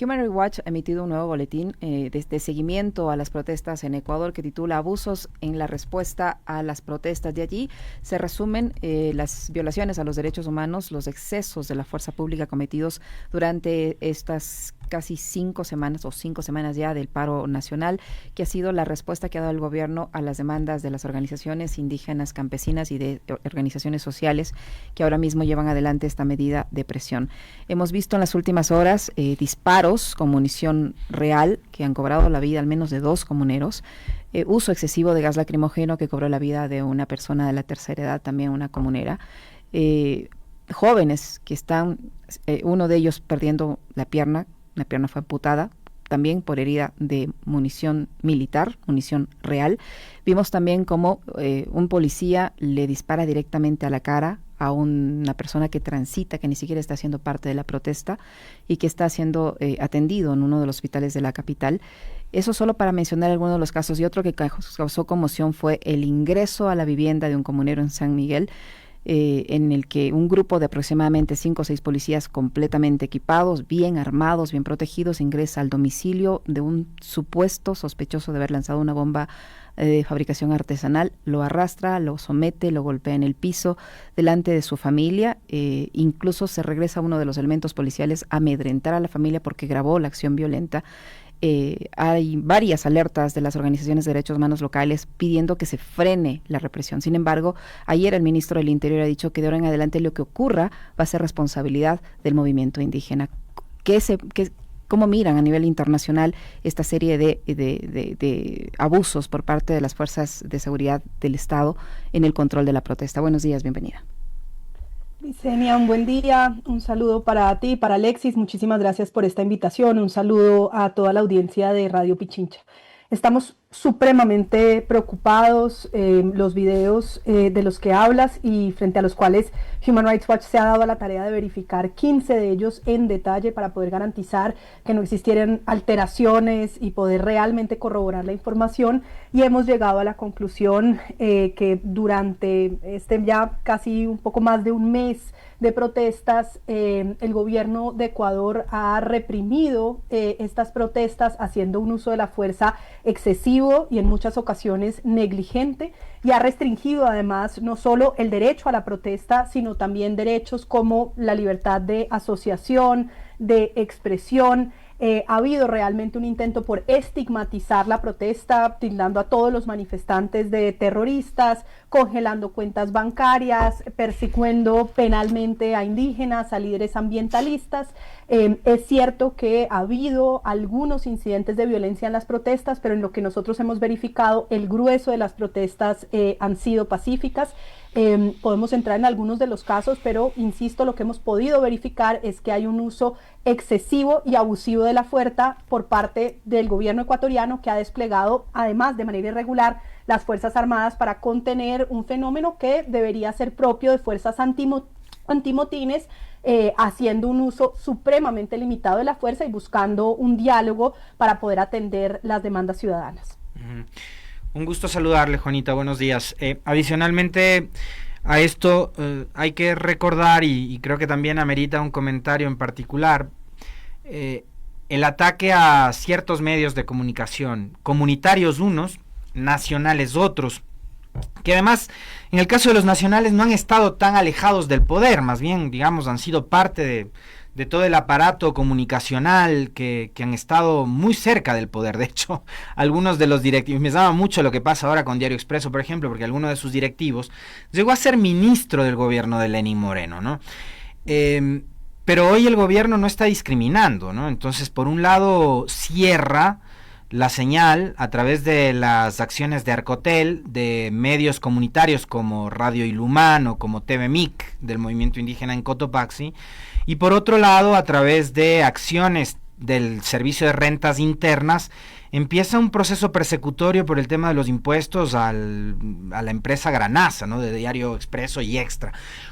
Human Rights Watch ha emitido un nuevo boletín de seguimiento a las protestas en Ecuador que titula Abusos en la respuesta a las protestas. De allí se resumen las violaciones a los derechos humanos, los excesos de la fuerza pública cometidos durante estas casi 5 semanas o 5 semanas ya del paro nacional, que ha sido la respuesta que ha dado el gobierno a las demandas de las organizaciones indígenas, campesinas y de organizaciones sociales que ahora mismo llevan adelante esta medida de presión. Hemos visto en las últimas horas disparos con munición real que han cobrado la vida al menos de 2 comuneros, uso excesivo de gas lacrimógeno que cobró la vida de una persona de la tercera edad, también una comunera, jóvenes que están, uno de ellos perdiendo la pierna fue amputada, también por herida de munición militar, munición real. Vimos también cómo un policía le dispara directamente a la cara a una persona que transita, que ni siquiera está siendo parte de la protesta y que está siendo atendido en uno de los hospitales de la capital. Eso solo para mencionar algunos de los casos. Y otro que causó conmoción fue el ingreso a la vivienda de un comunero en San Miguel, en el que un grupo de aproximadamente 5 o 6 policías completamente equipados, bien armados, bien protegidos, ingresa al domicilio de un supuesto sospechoso de haber lanzado una bomba de fabricación artesanal, lo arrastra, lo somete, lo golpea en el piso delante de su familia, incluso se regresa uno de los elementos policiales a amedrentar a la familia porque grabó la acción violenta. Hay varias alertas de las organizaciones de derechos humanos locales pidiendo que se frene la represión. Sin embargo, ayer el ministro del Interior ha dicho que de ahora en adelante lo que ocurra va a ser responsabilidad del movimiento indígena. ¿Cómo miran a nivel internacional esta serie de abusos por parte de las fuerzas de seguridad del Estado en el control de la protesta? Buenos días, bienvenida. Licenia, un buen día, un saludo para ti, para Alexis, muchísimas gracias por esta invitación, un saludo a toda la audiencia de Radio Pichincha. Estamos supremamente preocupados, los videos de los que hablas y frente a los cuales Human Rights Watch se ha dado a la tarea de verificar 15 de ellos en detalle para poder garantizar que no existieran alteraciones y poder realmente corroborar la información, y hemos llegado a la conclusión que durante ya casi un poco más de un mes de protestas, el gobierno de Ecuador ha reprimido estas protestas haciendo un uso de la fuerza excesivo y en muchas ocasiones negligente, y ha restringido además no solo el derecho a la protesta, sino también derechos como la libertad de asociación, de expresión. Ha habido realmente un intento por estigmatizar la protesta, tildando a todos los manifestantes de terroristas, congelando cuentas bancarias, persiguiendo penalmente a indígenas, a líderes ambientalistas. Es cierto que ha habido algunos incidentes de violencia en las protestas, pero en lo que nosotros hemos verificado, el grueso de las protestas han sido pacíficas. Podemos entrar en algunos de los casos, pero insisto, lo que hemos podido verificar es que hay un uso excesivo y abusivo de la fuerza por parte del gobierno ecuatoriano, que ha desplegado además de manera irregular las Fuerzas Armadas para contener un fenómeno que debería ser propio de fuerzas antimotines, haciendo un uso supremamente limitado de la fuerza y buscando un diálogo para poder atender las demandas ciudadanas. Un gusto saludarle, Juanita, buenos días. Adicionalmente a esto hay que recordar, y creo que también amerita un comentario en particular, el ataque a ciertos medios de comunicación, comunitarios unos, nacionales otros, que además en el caso de los nacionales no han estado tan alejados del poder, más bien, digamos, han sido parte de todo el aparato comunicacional que han estado muy cerca del poder. De hecho, algunos de los directivos, me llama mucho lo que pasa ahora con Diario Expreso, por ejemplo, porque alguno de sus directivos llegó a ser ministro del gobierno de Lenín Moreno, ¿no? Pero hoy el gobierno no está discriminando, ¿no? Entonces, por un lado, cierra la señal a través de las acciones de Arcotel, de medios comunitarios como Radio Ilumán o como TV MIC del movimiento indígena en Cotopaxi, y por otro lado, a través de acciones del Servicio de Rentas Internas, empieza un proceso persecutorio por el tema de los impuestos a la empresa Granaza, ¿no?, de Diario Expreso y Extra.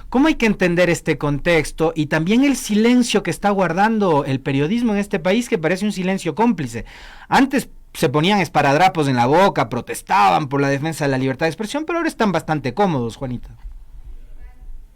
¿Cómo hay que entender este contexto y también el silencio que está guardando el periodismo en este país, que parece un silencio cómplice? Antes se ponían esparadrapos en la boca, protestaban por la defensa de la libertad de expresión, pero ahora están bastante cómodos, Juanita.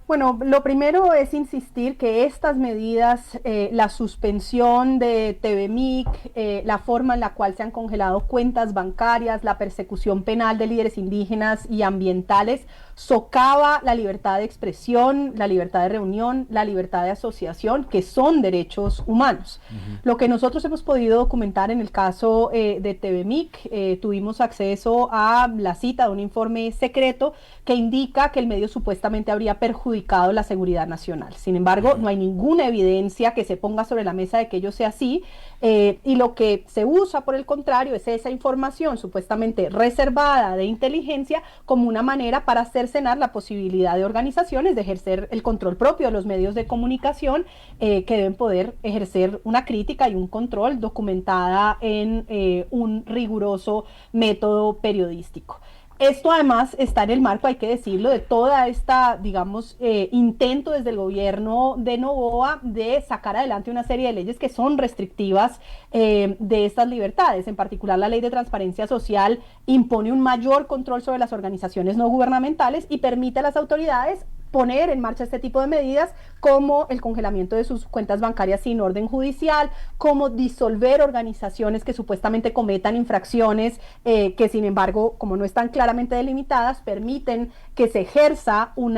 Bueno, lo primero es insistir que estas medidas, la suspensión de TVMIC, la forma en la cual se han congelado cuentas bancarias, la persecución penal de líderes indígenas y ambientales, socava la libertad de expresión, la libertad de reunión, la libertad de asociación, que son derechos humanos. Lo que nosotros hemos podido documentar en el caso de TVMIC, tuvimos acceso a la cita de un informe secreto que indica que el medio supuestamente habría perjudicado la seguridad nacional. Sin embargo, no hay ninguna evidencia que se ponga sobre la mesa de que ello sea así, y lo que se usa, por el contrario, es esa información supuestamente reservada de inteligencia como una manera para cercenar la posibilidad de organizaciones de ejercer el control propio de los medios de comunicación, que deben poder ejercer una crítica y un control documentada en un riguroso método periodístico. Esto además está en el marco, hay que decirlo, de toda esta, digamos, intento desde el gobierno de Noboa de sacar adelante una serie de leyes que son restrictivas de estas libertades. En particular, la Ley de Transparencia Social impone un mayor control sobre las organizaciones no gubernamentales y permite a las autoridades poner en marcha este tipo de medidas, como el congelamiento de sus cuentas bancarias sin orden judicial, como disolver organizaciones que supuestamente cometan infracciones, que sin embargo, como no están claramente delimitadas, permiten que se ejerza un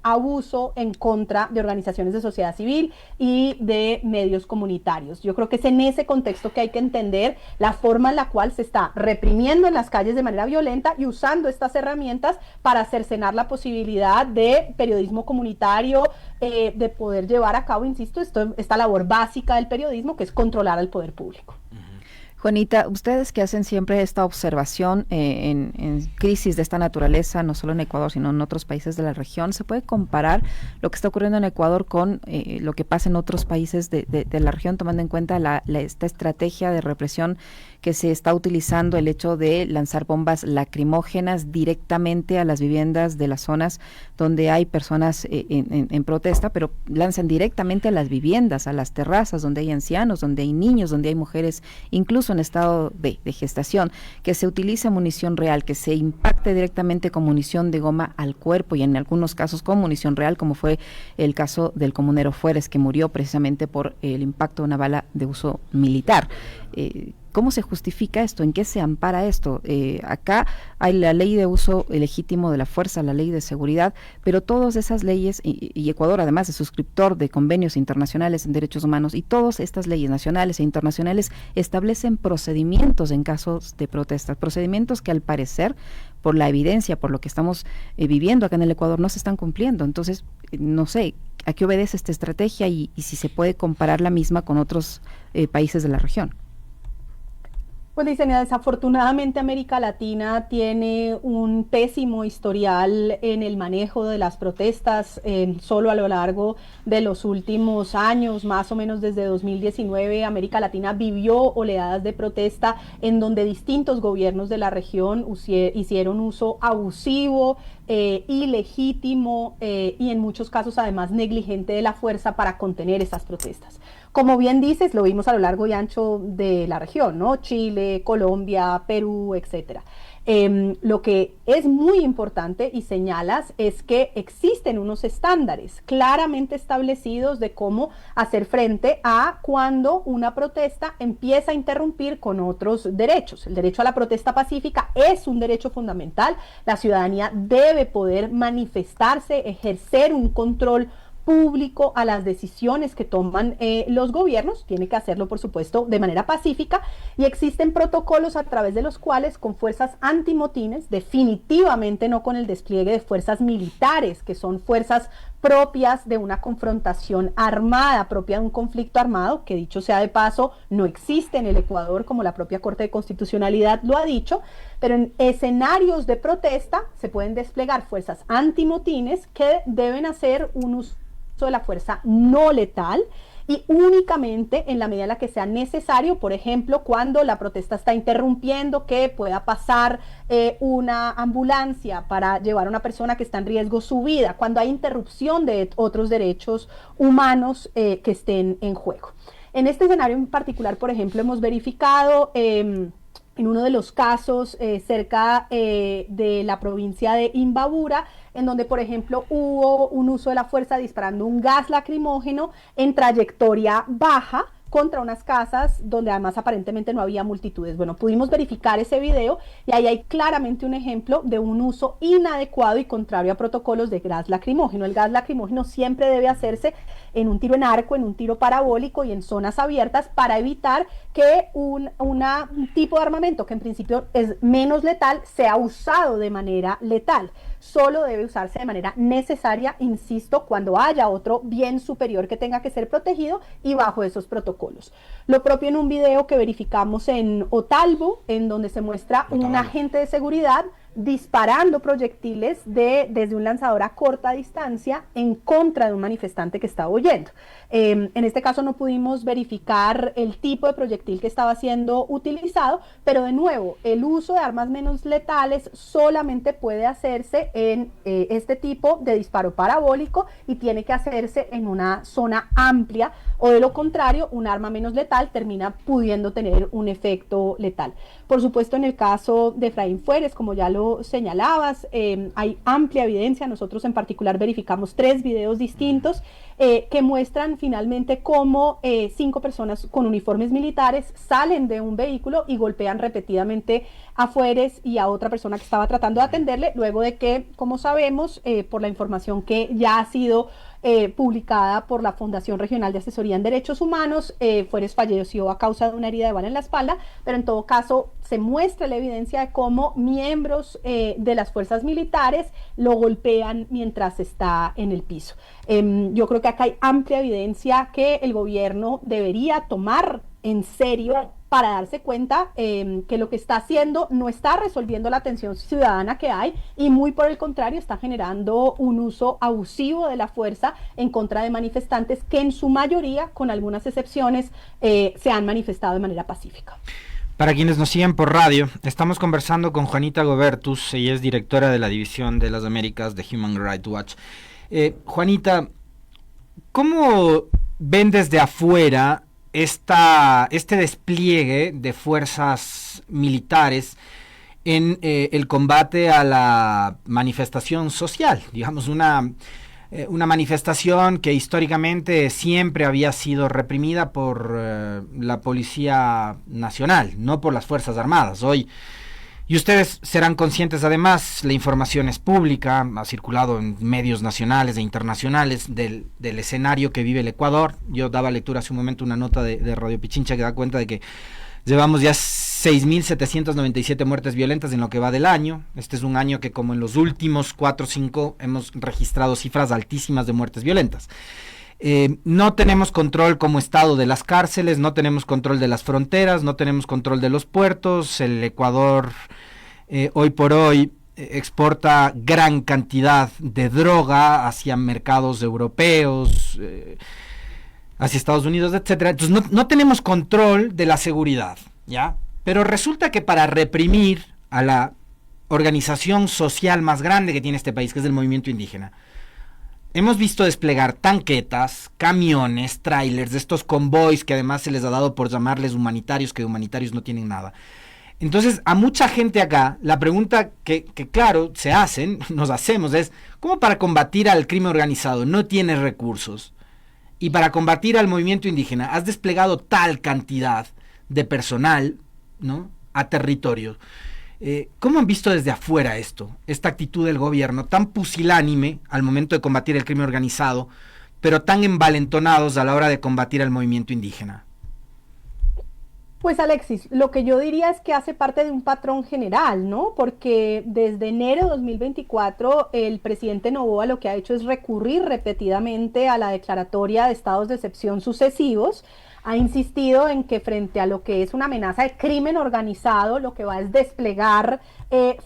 abuso en contra de organizaciones de sociedad civil y de medios comunitarios. Yo creo que es en ese contexto que hay que entender la forma en la cual se está reprimiendo en las calles de manera violenta y usando estas herramientas para cercenar la posibilidad de periodismo comunitario, de poder llevar a cabo, insisto, esta labor básica del periodismo, que es controlar al poder público. Juanita, ustedes que hacen siempre esta observación en crisis de esta naturaleza, no solo en Ecuador, sino en otros países de la región, ¿se puede comparar lo que está ocurriendo en Ecuador con lo que pasa en otros países de la región, tomando en cuenta esta estrategia de represión que se está utilizando, el hecho de lanzar bombas lacrimógenas directamente a las viviendas de las zonas donde hay personas en protesta, pero lanzan directamente a las viviendas, a las terrazas, donde hay ancianos, donde hay niños, donde hay mujeres, incluso en estado de gestación, que se utilice munición real, que se impacte directamente con munición de goma al cuerpo y en algunos casos con munición real, como fue el caso del comunero Fueres, que murió precisamente por el impacto de una bala de uso militar. ¿Cómo se justifica esto? ¿En qué se ampara esto? Acá hay la ley de uso legítimo de la fuerza, la ley de seguridad, pero todas esas leyes, y Ecuador además es suscriptor de convenios internacionales en derechos humanos, y todas estas leyes nacionales e internacionales establecen procedimientos en casos de protestas, procedimientos que al parecer, por la evidencia, por lo que estamos viviendo acá en el Ecuador, no se están cumpliendo. Entonces, no sé, ¿a qué obedece esta estrategia y si se puede comparar la misma con otros países de la región? Pues Licenia, desafortunadamente América Latina tiene un pésimo historial en el manejo de las protestas. Solo a lo largo de los últimos años, más o menos desde 2019, América Latina vivió oleadas de protesta en donde distintos gobiernos de la región hicieron uso abusivo, ilegítimo y en muchos casos además negligente de la fuerza para contener esas protestas. Como bien dices, lo vimos a lo largo y ancho de la región, ¿no? Chile, Colombia, Perú, etcétera. Lo que es muy importante y señalas es que existen unos estándares claramente establecidos de cómo hacer frente a cuando una protesta empieza a interrumpir con otros derechos. El derecho a la protesta pacífica es un derecho fundamental. La ciudadanía debe poder manifestarse, ejercer un control público a las decisiones que toman los gobiernos, tiene que hacerlo por supuesto de manera pacífica, y existen protocolos a través de los cuales con fuerzas antimotines, definitivamente no con el despliegue de fuerzas militares, que son fuerzas propias de una confrontación armada, propia de un conflicto armado, que dicho sea de paso, no existe en el Ecuador, como la propia Corte de Constitucionalidad lo ha dicho, pero en escenarios de protesta se pueden desplegar fuerzas antimotines que deben hacer un uso de la fuerza no letal y únicamente en la medida en la que sea necesario, por ejemplo, cuando la protesta está interrumpiendo que pueda pasar una ambulancia para llevar a una persona que está en riesgo su vida, cuando hay interrupción de otros derechos humanos que estén en juego. En este escenario en particular, por ejemplo, hemos verificado en uno de los casos cerca de la provincia de Imbabura, en donde, por ejemplo, hubo un uso de la fuerza disparando un gas lacrimógeno en trayectoria baja contra unas casas donde además aparentemente no había multitudes. Bueno, pudimos verificar ese video y ahí hay claramente un ejemplo de un uso inadecuado y contrario a protocolos de gas lacrimógeno. El gas lacrimógeno siempre debe hacerse en un tiro en arco, en un tiro parabólico y en zonas abiertas para evitar que un tipo de armamento que en principio es menos letal sea usado de manera letal. Solo debe usarse de manera necesaria, insisto, cuando haya otro bien superior que tenga que ser protegido y bajo esos protocolos. Lo propio en un video que verificamos en Otalvo, en donde se muestra un agente de seguridad disparando proyectiles desde un lanzador a corta distancia en contra de un manifestante que estaba huyendo. En este caso no pudimos verificar el tipo de proyectil que estaba siendo utilizado, pero de nuevo, el uso de armas menos letales solamente puede hacerse en este tipo de disparo parabólico y tiene que hacerse en una zona amplia, o de lo contrario, un arma menos letal termina pudiendo tener un efecto letal. Por supuesto, en el caso de Efraín Fuertes, como ya lo señalabas, hay amplia evidencia. Nosotros en particular verificamos 3 videos distintos que muestran finalmente cómo 5 personas con uniformes militares salen de un vehículo y golpean repetidamente a Fuertes y a otra persona que estaba tratando de atenderle, luego de que, como sabemos, por la información que ya ha sido publicada por la Fundación Regional de Asesoría en Derechos Humanos, Fuertes falleció a causa de una herida de bala en la espalda, pero en todo caso se muestra la evidencia de cómo miembros de las fuerzas militares lo golpean mientras está en el piso. Yo creo que acá hay amplia evidencia que el gobierno debería tomar en serio para darse cuenta que lo que está haciendo no está resolviendo la tensión ciudadana que hay y muy por el contrario está generando un uso abusivo de la fuerza en contra de manifestantes que en su mayoría, con algunas excepciones, se han manifestado de manera pacífica. Para quienes nos siguen por radio, estamos conversando con Juanita Gobertus, ella es directora de la División de las Américas de Human Rights Watch. Juanita, ¿cómo ven desde afuera este despliegue de fuerzas militares en el combate a la manifestación social? Digamos, una manifestación que históricamente siempre había sido reprimida por la Policía Nacional, no por las Fuerzas Armadas. Hoy, y ustedes serán conscientes además, la información es pública, ha circulado en medios nacionales e internacionales del escenario que vive el Ecuador. Yo daba lectura hace un momento una nota de Radio Pichincha que da cuenta de que llevamos ya 6.797 muertes violentas en lo que va del año. Este es un año que, como en los últimos 4 o 5, hemos registrado cifras altísimas de muertes violentas. No tenemos control como Estado de las cárceles, no tenemos control de las fronteras, no tenemos control de los puertos. El Ecuador hoy por hoy exporta gran cantidad de droga hacia mercados europeos, hacia Estados Unidos, etcétera. Entonces no tenemos control de la seguridad, ¿ya? Pero resulta que para reprimir a la organización social más grande que tiene este país, que es el movimiento indígena, hemos visto desplegar tanquetas, camiones, trailers, de estos convoys que además se les ha dado por llamarles humanitarios, que de humanitarios no tienen nada. Entonces, a mucha gente acá, la pregunta que claro, nos hacemos es, ¿cómo para combatir al crimen organizado no tienes recursos? Y para combatir al movimiento indígena has desplegado tal cantidad de personal, ¿no?, a territorio. ¿Cómo han visto desde afuera esta actitud del gobierno tan pusilánime al momento de combatir el crimen organizado, pero tan envalentonados a la hora de combatir al movimiento indígena? Pues Alexis, lo que yo diría es que hace parte de un patrón general, ¿no? Porque desde enero de 2024 el presidente Noboa lo que ha hecho es recurrir repetidamente a la declaratoria de estados de excepción sucesivos. Ha insistido en que frente a lo que es una amenaza de crimen organizado, lo que va es desplegar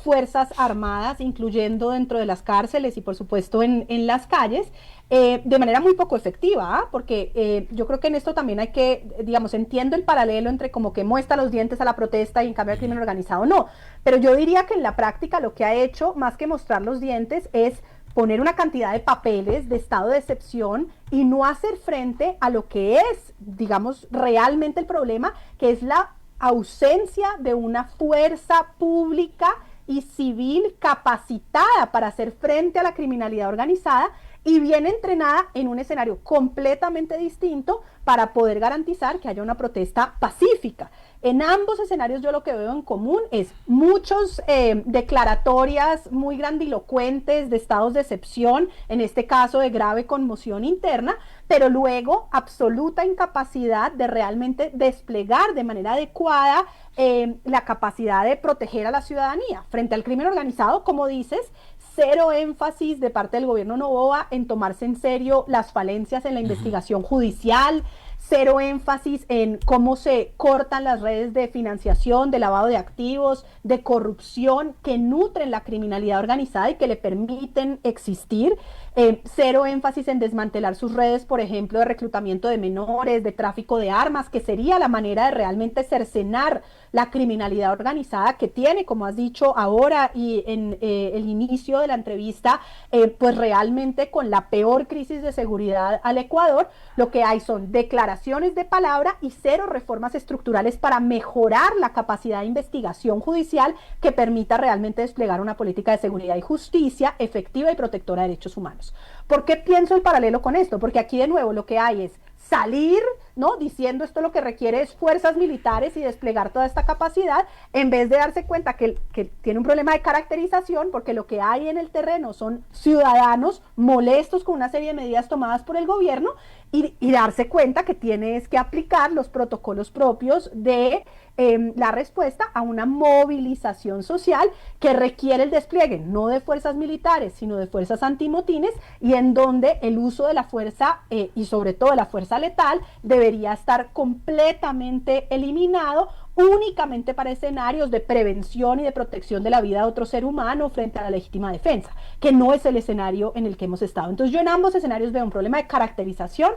fuerzas armadas, incluyendo dentro de las cárceles y por supuesto en las calles, de manera muy poco efectiva, ¿eh? Porque yo creo que en esto también hay que, digamos, entiendo el paralelo entre como que muestra los dientes a la protesta y en cambio el crimen organizado no, pero yo diría que en la práctica lo que ha hecho, más que mostrar los dientes, es poner una cantidad de papeles de estado de excepción y no hacer frente a lo que es, digamos, realmente el problema, que es la ausencia de una fuerza pública y civil capacitada para hacer frente a la criminalidad organizada y bien entrenada en un escenario completamente distinto para poder garantizar que haya una protesta pacífica. En ambos escenarios yo lo que veo en común es muchos declaratorias muy grandilocuentes de estados de excepción, en este caso de grave conmoción interna, pero luego absoluta incapacidad de realmente desplegar de manera adecuada la capacidad de proteger a la ciudadanía frente al crimen organizado, como dices. Cero énfasis de parte del gobierno Noboa en tomarse en serio las falencias en la investigación judicial, cero énfasis en cómo se cortan las redes de financiación, de lavado de activos, de corrupción que nutren la criminalidad organizada y que le permiten existir, cero énfasis en desmantelar sus redes, por ejemplo, de reclutamiento de menores, de tráfico de armas, que sería la manera de realmente cercenar la criminalidad organizada que tiene, como has dicho ahora y en el inicio de la entrevista, pues realmente con la peor crisis de seguridad al Ecuador, lo que hay son declaraciones de palabra y cero reformas estructurales para mejorar la capacidad de investigación judicial que permita realmente desplegar una política de seguridad y justicia efectiva y protectora de derechos humanos. ¿Por qué pienso el paralelo con esto? Porque aquí de nuevo lo que hay es salir, ¿no?, diciendo esto lo que requiere es fuerzas militares y desplegar toda esta capacidad, en vez de darse cuenta que tiene un problema de caracterización, porque lo que hay en el terreno son ciudadanos molestos con una serie de medidas tomadas por el gobierno y darse cuenta que tienes que aplicar los protocolos propios de la respuesta a una movilización social que requiere el despliegue no de fuerzas militares, sino de fuerzas antimotines, y en donde el uso de la fuerza y sobre todo de la fuerza letal debería estar completamente eliminado, únicamente para escenarios de prevención y de protección de la vida de otro ser humano frente a la legítima defensa, que no es el escenario en el que hemos estado. Entonces yo en ambos escenarios veo un problema de caracterización.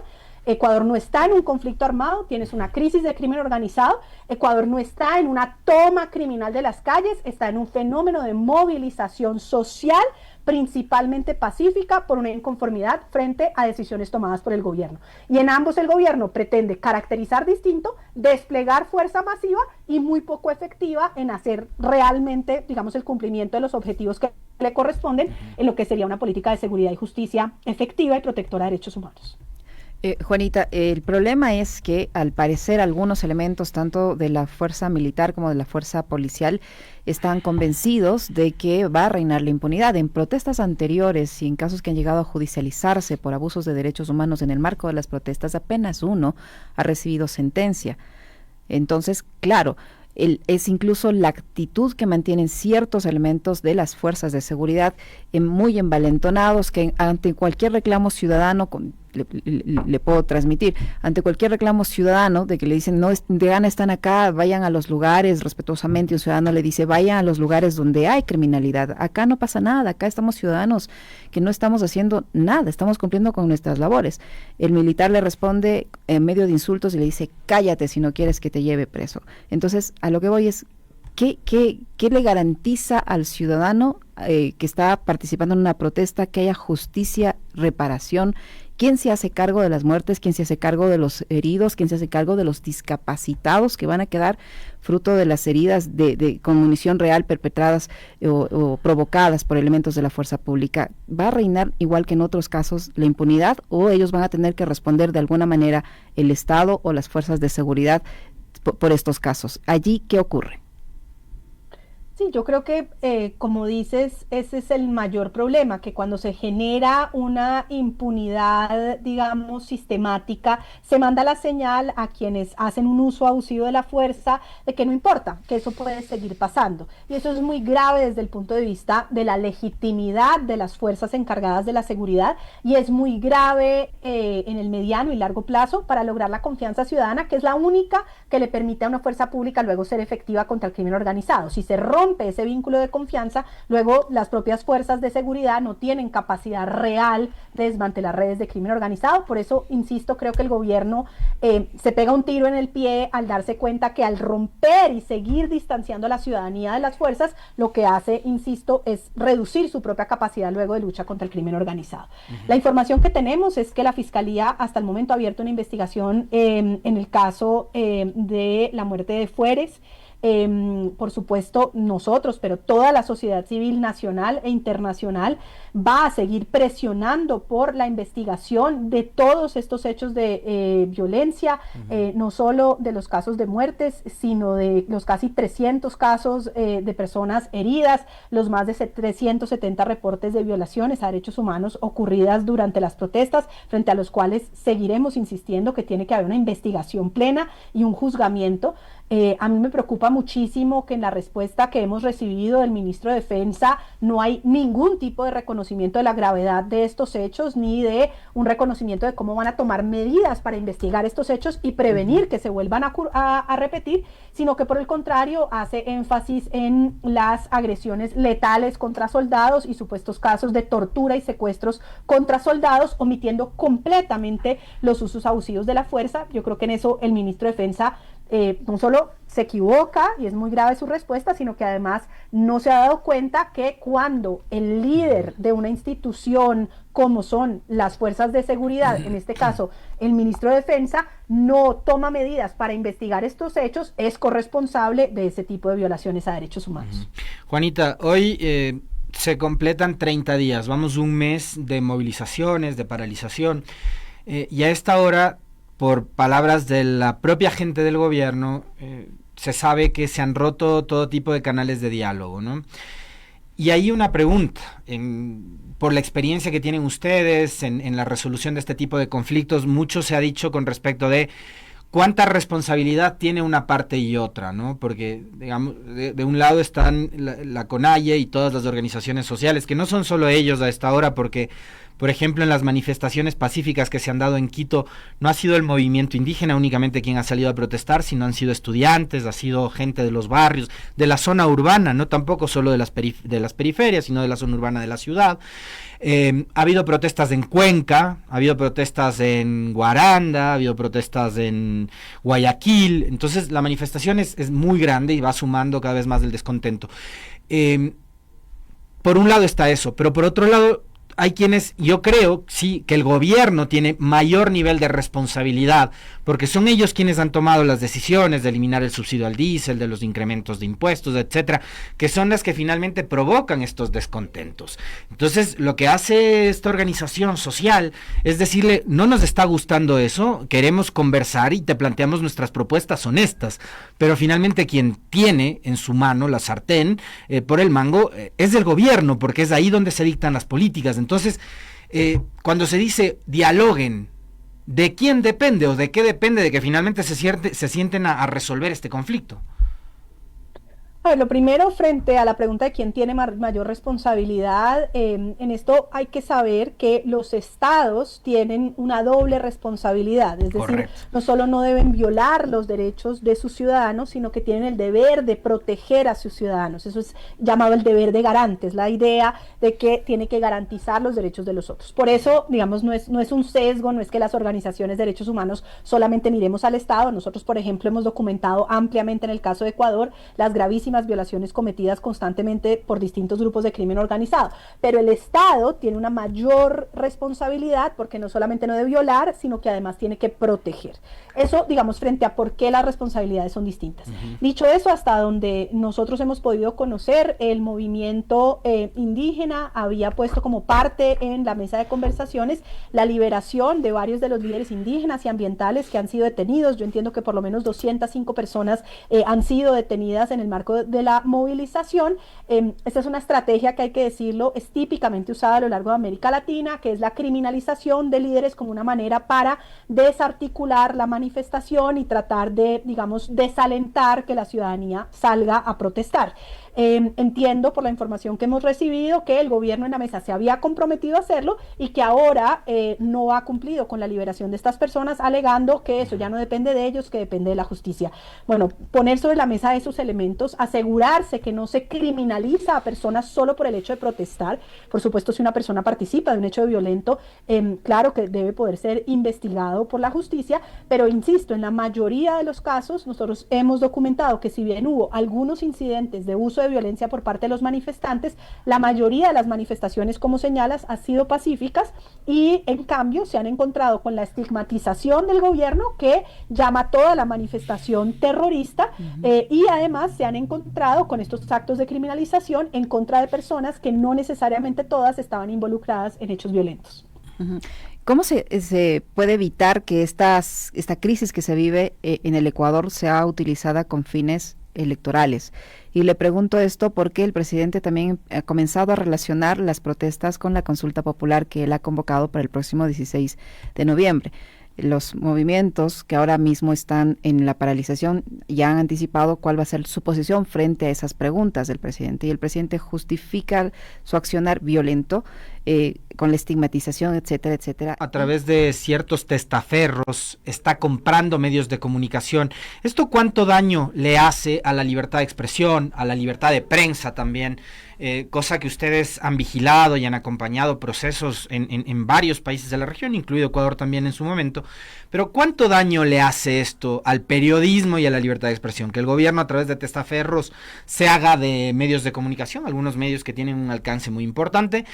Ecuador no está en un conflicto armado, tienes una crisis de crimen organizado. Ecuador no está en una toma criminal de las calles, está en un fenómeno de movilización social, principalmente pacífica, por una inconformidad frente a decisiones tomadas por el gobierno. Y en ambos el gobierno pretende caracterizar distinto, desplegar fuerza masiva y muy poco efectiva en hacer realmente, digamos, el cumplimiento de los objetivos que le corresponden en lo que sería una política de seguridad y justicia efectiva y protectora de derechos humanos. Juanita, el problema es que al parecer algunos elementos tanto de la fuerza militar como de la fuerza policial están convencidos de que va a reinar la impunidad. En protestas anteriores y en casos que han llegado a judicializarse por abusos de derechos humanos en el marco de las protestas, apenas uno ha recibido sentencia. Entonces, claro, es incluso la actitud que mantienen ciertos elementos de las fuerzas de seguridad muy envalentonados, que ante cualquier reclamo ciudadano, le puedo transmitir, ante cualquier reclamo ciudadano de que le dicen, no, de gana están acá, vayan a los lugares, respetuosamente un ciudadano le dice, vayan a los lugares donde hay criminalidad, acá no pasa nada, acá estamos ciudadanos que no estamos haciendo nada, estamos cumpliendo con nuestras labores. El militar le responde en medio de insultos y le dice, cállate si no quieres que te lleve preso. Entonces, a lo que voy es, ¿qué le garantiza al ciudadano que está participando en una protesta que haya justicia, reparación? ¿Quién se hace cargo de las muertes? ¿Quién se hace cargo de los heridos? ¿Quién se hace cargo de los discapacitados que van a quedar fruto de las heridas con munición real perpetradas o provocadas por elementos de la fuerza pública? ¿Va a reinar, igual que en otros casos, la impunidad, o ellos van a tener que responder de alguna manera el Estado o las fuerzas de seguridad por estos casos? ¿Allí qué ocurre? Sí, yo creo que, como dices, ese es el mayor problema, que cuando se genera una impunidad, digamos, sistemática, se manda la señal a quienes hacen un uso abusivo de la fuerza de que no importa, que eso puede seguir pasando. Y eso es muy grave desde el punto de vista de la legitimidad de las fuerzas encargadas de la seguridad, y es muy grave en el mediano y largo plazo para lograr la confianza ciudadana, que es la única que le permite a una fuerza pública luego ser efectiva contra el crimen organizado. Si se rompe rompe ese vínculo de confianza, luego las propias fuerzas de seguridad no tienen capacidad real de desmantelar redes de crimen organizado. Por eso, insisto, creo que el gobierno se pega un tiro en el pie al darse cuenta que al romper y seguir distanciando a la ciudadanía de las fuerzas, lo que hace, insisto, es reducir su propia capacidad luego de lucha contra el crimen organizado. La información que tenemos es que la Fiscalía hasta el momento ha abierto una investigación en el caso de la muerte de Fueres. Por supuesto, nosotros, pero toda la sociedad civil nacional e internacional va a seguir presionando por la investigación de todos estos hechos de violencia, no solo de los casos de muertes, sino de los casi 300 casos de personas heridas, los más de 370 reportes de violaciones a derechos humanos ocurridas durante las protestas, frente a los cuales seguiremos insistiendo que tiene que haber una investigación plena y un juzgamiento. A mí me preocupa muchísimo que en la respuesta que hemos recibido del ministro de Defensa no hay ningún tipo de reconocimiento de la gravedad de estos hechos, ni de un reconocimiento de cómo van a tomar medidas para investigar estos hechos y prevenir que se vuelvan a repetir, sino que por el contrario hace énfasis en las agresiones letales contra soldados y supuestos casos de tortura y secuestros contra soldados, omitiendo completamente los usos abusivos de la fuerza. Yo creo que en eso el ministro de Defensa no solo se equivoca y es muy grave su respuesta, sino que además no se ha dado cuenta que cuando el líder de una institución como son las fuerzas de seguridad, en este caso el ministro de Defensa, no toma medidas para investigar estos hechos, es corresponsable de ese tipo de violaciones a derechos humanos. Juanita, hoy se completan 30 días, vamos un mes de movilizaciones, de paralización, y a esta hora, por palabras de la propia gente del gobierno, se sabe que se han roto todo tipo de canales de diálogo, ¿no? Y hay una pregunta, por la experiencia que tienen ustedes en la resolución de este tipo de conflictos, mucho se ha dicho con respecto de cuánta responsabilidad tiene una parte y otra, ¿no? Porque, digamos, de un lado están la CONAIE y todas las organizaciones sociales, que no son solo ellos a esta hora, porque, por ejemplo, en las manifestaciones pacíficas que se han dado en Quito, no ha sido el movimiento indígena únicamente quien ha salido a protestar, sino han sido estudiantes, ha sido gente de los barrios, de la zona urbana, no tampoco solo de las periferias, sino de la zona urbana de la ciudad. Ha habido protestas en Cuenca, ha habido protestas en Guaranda, ha habido protestas en Guayaquil. Entonces la manifestación es muy grande y va sumando cada vez más el descontento. Por un lado está eso, pero por otro lado hay quienes, yo creo, sí, que el gobierno tiene mayor nivel de responsabilidad, porque son ellos quienes han tomado las decisiones de eliminar el subsidio al diésel, de los incrementos de impuestos, etcétera, que son las que finalmente provocan estos descontentos. Entonces, lo que hace esta organización social es decirle, no nos está gustando eso, queremos conversar y te planteamos nuestras propuestas honestas, pero finalmente quien tiene en su mano la sartén por el mango es el gobierno, porque es ahí donde se dictan las políticas. Entonces, cuando se dice dialoguen, ¿de quién depende o de qué depende de que finalmente se sienten a resolver este conflicto? A ver, lo primero, frente a la pregunta de quién tiene mayor responsabilidad, en esto hay que saber que los estados tienen una doble responsabilidad, es decir, no solo no deben violar los derechos de sus ciudadanos, sino que tienen el deber de proteger a sus ciudadanos. Eso es llamado el deber de garantes, la idea de que tiene que garantizar los derechos de los otros. Por eso, digamos, no es un sesgo, no es que las organizaciones de derechos humanos solamente miremos al Estado. Nosotros, por ejemplo, hemos documentado ampliamente en el caso de Ecuador las gravísimas violaciones cometidas constantemente por distintos grupos de crimen organizado, pero el Estado tiene una mayor responsabilidad porque no solamente no debe violar, sino que además tiene que proteger. Eso, digamos, frente a por qué las responsabilidades son distintas. Dicho eso, hasta donde nosotros hemos podido conocer, el movimiento indígena había puesto como parte en la mesa de conversaciones la liberación de varios de los líderes indígenas y ambientales que han sido detenidos. Yo entiendo que por lo menos 205 personas han sido detenidas en el marco de la movilización. Esta es una estrategia que, hay que decirlo, es típicamente usada a lo largo de América Latina, que es la criminalización de líderes como una manera para desarticular la manifestación y tratar de, digamos, desalentar que la ciudadanía salga a protestar. Entiendo por la información que hemos recibido que el gobierno en la mesa se había comprometido a hacerlo y que ahora no ha cumplido con la liberación de estas personas, alegando que eso ya no depende de ellos, que depende de la justicia. Bueno, poner sobre la mesa esos elementos ha asegurarse que no se criminaliza a personas solo por el hecho de protestar. Por supuesto, si una persona participa de un hecho violento, claro que debe poder ser investigado por la justicia, pero insisto, en la mayoría de los casos nosotros hemos documentado que si bien hubo algunos incidentes de uso de violencia por parte de los manifestantes, la mayoría de las manifestaciones, como señalas, han sido pacíficas y en cambio se han encontrado con la estigmatización del gobierno que llama toda la manifestación terrorista, y además se han encontrado con estos actos de criminalización en contra de personas que no necesariamente todas estaban involucradas en hechos violentos. ¿Cómo se puede evitar que esta crisis que se vive en el Ecuador sea utilizada con fines electorales? Y le pregunto esto porque el presidente también ha comenzado a relacionar las protestas con la consulta popular que él ha convocado para el próximo 16 de noviembre. Los movimientos que ahora mismo están en la paralización ya han anticipado cuál va a ser su posición frente a esas preguntas del presidente, y el presidente justifica su accionar violento con la estigmatización, etcétera, etcétera. A través de ciertos testaferros está comprando medios de comunicación. ¿Esto cuánto daño le hace a la libertad de expresión, a la libertad de prensa también? Cosa que ustedes han vigilado y han acompañado procesos en varios países de la región, incluido Ecuador también en su momento. Pero ¿cuánto daño le hace esto al periodismo y a la libertad de expresión? Que el gobierno a través de testaferros se haga de medios de comunicación, algunos medios que tienen un alcance muy importante.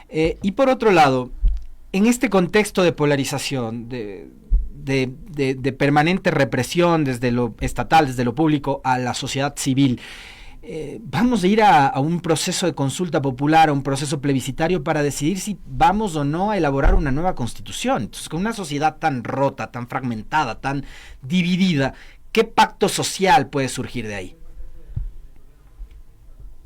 Y por otro lado, en este contexto de polarización, de permanente represión desde lo estatal, desde lo público a la sociedad civil, vamos a ir a un proceso de consulta popular, a un proceso plebiscitario para decidir si vamos o no a elaborar una nueva constitución. Entonces, con una sociedad tan rota, tan fragmentada, tan dividida, ¿qué pacto social puede surgir de ahí?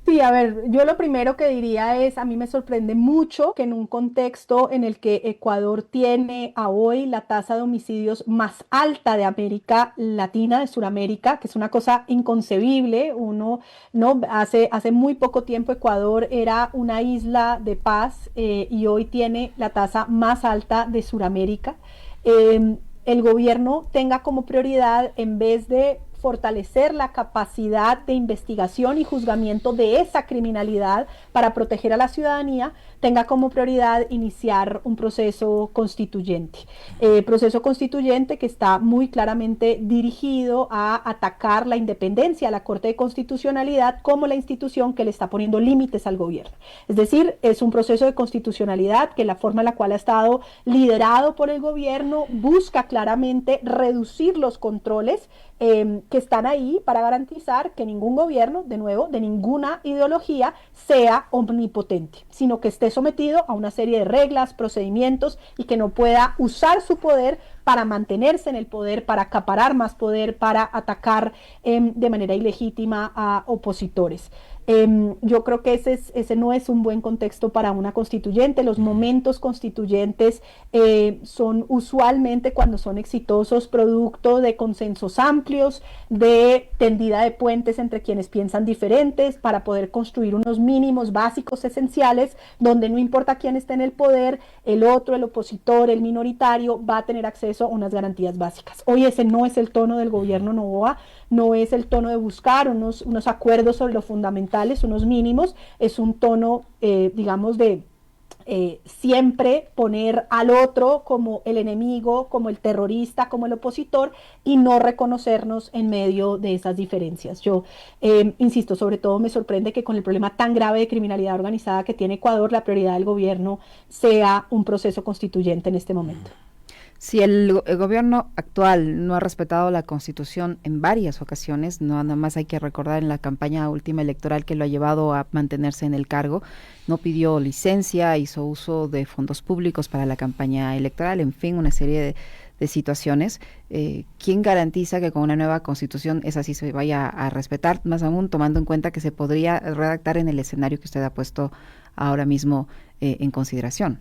Sí, a ver, yo lo primero que diría es, a mí me sorprende mucho que en un contexto en el que Ecuador tiene a hoy la tasa de homicidios más alta de América Latina, de Sudamérica, que es una cosa inconcebible. Uno, no, hace muy poco tiempo Ecuador era una isla de paz, y hoy tiene la tasa más alta de Sudamérica. El gobierno tenga como prioridad, en vez de fortalecer la capacidad de investigación y juzgamiento de esa criminalidad para proteger a la ciudadanía, tenga como prioridad iniciar un proceso constituyente. Proceso constituyente que está muy claramente dirigido a atacar la independencia de la Corte de Constitucionalidad como la institución que le está poniendo límites al gobierno. Es decir, es un proceso de constitucionalidad que la forma en la cual ha estado liderado por el gobierno busca claramente reducir los controles que están ahí para garantizar que ningún gobierno, de nuevo, de ninguna ideología, sea omnipotente, sino que esté sometido a una serie de reglas, procedimientos, y que no pueda usar su poder para mantenerse en el poder, para acaparar más poder, para atacar de manera ilegítima a opositores. Yo creo que ese no es un buen contexto para una constituyente. Los momentos constituyentes son usualmente, cuando son exitosos, producto de consensos amplios, de tendida de puentes entre quienes piensan diferentes para poder construir unos mínimos básicos esenciales donde no importa quién esté en el poder, el otro, el opositor, el minoritario, va a tener acceso a unas garantías básicas. Hoy ese no es el tono del gobierno Noboa, no es el tono de buscar unos acuerdos sobre lo fundamentales, unos mínimos, es un tono, digamos, de siempre poner al otro como el enemigo, como el terrorista, como el opositor, y no reconocernos en medio de esas diferencias. Yo insisto, sobre todo me sorprende que con el problema tan grave de criminalidad organizada que tiene Ecuador, la prioridad del gobierno sea un proceso constituyente en este momento. Si el gobierno actual no ha respetado la Constitución en varias ocasiones, no nada más hay que recordar en la campaña última electoral que lo ha llevado a mantenerse en el cargo, no pidió licencia, hizo uso de fondos públicos para la campaña electoral, en fin, una serie de situaciones. ¿Quién garantiza que con una nueva Constitución esa sí se vaya a respetar? Más aún tomando en cuenta que se podría redactar en el escenario que usted ha puesto ahora mismo en consideración.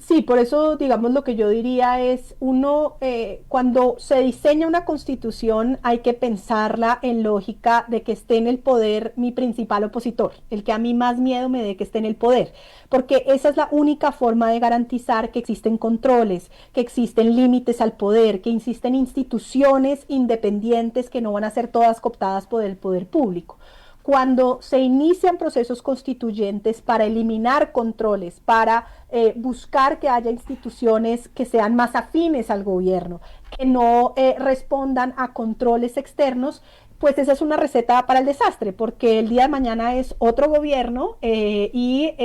Sí, por eso, digamos, lo que yo diría es, cuando se diseña una constitución, hay que pensarla en lógica de que esté en el poder mi principal opositor, el que a mí más miedo me dé que esté en el poder, porque esa es la única forma de garantizar que existen controles, que existen límites al poder, que existen instituciones independientes que no van a ser todas cooptadas por el poder público. Cuando se inician procesos constituyentes para eliminar controles, para buscar que haya instituciones que sean más afines al gobierno, que no respondan a controles externos, pues esa es una receta para el desastre, porque el día de mañana es otro gobierno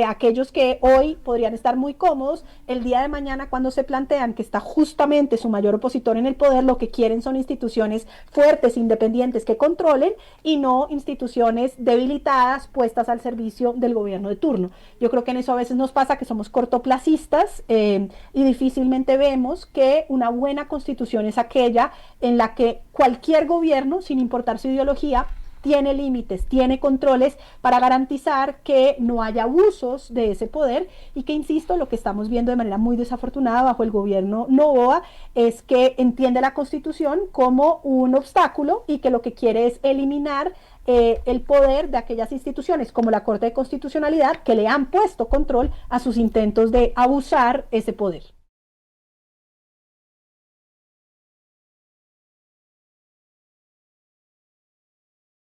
aquellos que hoy podrían estar muy cómodos, el día de mañana cuando se plantean que está justamente su mayor opositor en el poder, lo que quieren son instituciones fuertes, independientes, que controlen y no instituciones debilitadas puestas al servicio del gobierno de turno. Yo creo que en eso a veces nos pasa que somos cortoplacistas y difícilmente vemos que una buena constitución es aquella en la que cualquier gobierno, sin importar su ideología, tiene límites, tiene controles para garantizar que no haya abusos de ese poder y que, insisto, lo que estamos viendo de manera muy desafortunada bajo el gobierno Noboa es que entiende la Constitución como un obstáculo y que lo que quiere es eliminar el poder de aquellas instituciones como la Corte de Constitucionalidad que le han puesto control a sus intentos de abusar ese poder.